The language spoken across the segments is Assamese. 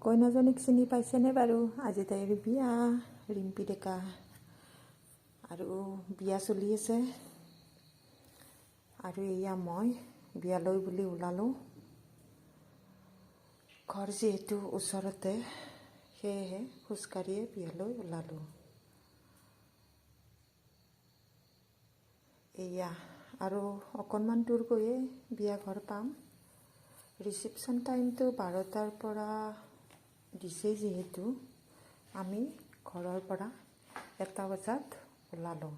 কইনাজনীক চিনি পাইছেনে বাৰু? আজি তাইৰ বিয়া, ৰিম্পী ডেকা। আৰু বিয়া চলি আছে। আৰু এয়া মই বিয়ালৈ বুলি ওলালোঁ। ঘৰ যিহেতু ওচৰতে, সেয়েহে খোজকাঢ়িয়ে বিয়ালৈ ওলালোঁ। এয়া আৰু অকণমান দূৰ গৈয়ে বিয়া ঘৰ পাম। ৰিচিপশ্যন টাইমটো 12টাৰ পৰা দিছে, যিহেতু আমি ঘৰৰ পৰা 1টা বজাত ওলালোঁ।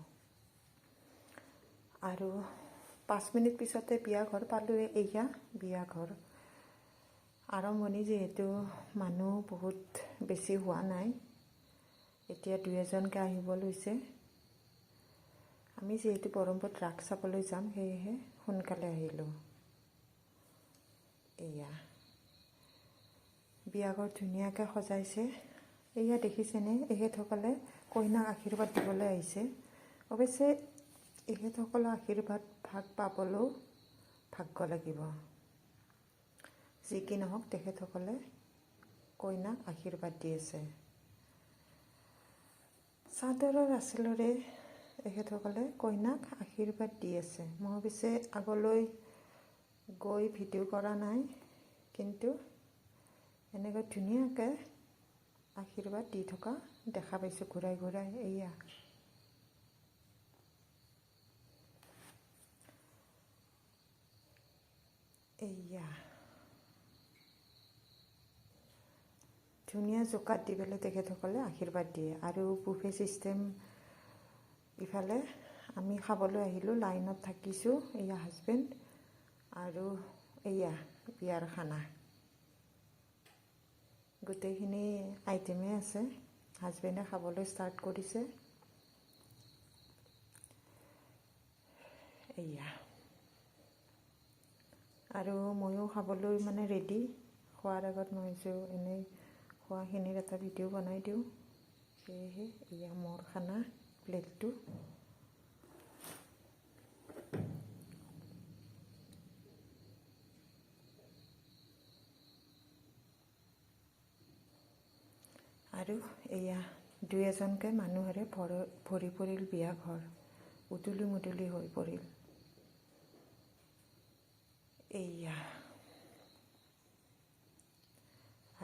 আৰু 5 মিনিট পিছতে বিয়া ঘৰ পালোঁৱে। এয়া বিয়া ঘৰ আৰম্ভণি, যিহেতু মানুহ বহুত বেছি হোৱা নাই, এতিয়া 2-এজনকৈ আহিব লৈছে। আমি যিহেতু ব্ৰহ্মপুৰত ৰাস চাবলৈ যাম, সেয়েহে সোনকালে আহিলোঁ। এয়া বিয়াঘৰ ধুনীয়াকৈ সজাইছে। এয়া দেখিছেনে, এখেতসকলে কইনাক আশীৰ্বাদ দিবলৈ আহিছে। অৱশ্যে এখেতসকলৰ আশীৰ্বাদ ভাগ পাবলৈও ভাগ্য লাগিব। যি কি নহওক, তেখেতসকলে কইনাক আশীৰ্বাদ দি আছে। চাদৰৰ আঁচলেৰে এখেতসকলে কইনাক আশীৰ্বাদ দি আছে। মই পিছে আগলৈ গৈ ভিডিঅ' কৰা নাই, কিন্তু এনেকৈ ধুনীয়াকৈ আশীৰ্বাদ দি থকা দেখা পাইছোঁ ঘূৰাই ঘূৰাই। এয়া ধুনীয়া জোকাত দি পেলাই তেখেতসকলে আশীৰ্বাদ দিয়ে। আৰু বুফে ছিষ্টেম, ইফালে আমি খাবলৈ আহিলোঁ, লাইনত থাকিছোঁ। এয়া হাজবেণ্ড আৰু এয়া বিয়াৰ খানা। গোটেইখিনি আইটেমেই আছে। হাজবেণ্ডে খাবলৈ ষ্টাৰ্ট কৰিছে। এয়া আৰু ময়ো খাবলৈ ৰেডি। খোৱাৰ আগত মই ভাবিছোঁ এনেই খোৱাখিনিৰ এটা ভিডিঅ' বনাই দিওঁ। সেয়েহে এয়া মোৰ খানা, প্লেটটো। আৰু এয়া 2-এজনকৈ মানুহৰে ভৰি পৰিল বিয়া ঘৰ, উদুলি মুদুলি হৈ পৰিল। এয়া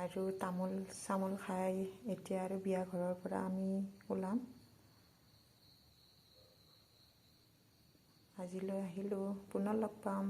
আৰু তামোল চামোল খাই এতিয়া আৰু বিয়া ঘৰৰ পৰা আমি ওলাম। আজিলৈ আহিলোঁ, পুনৰ লগ পাম।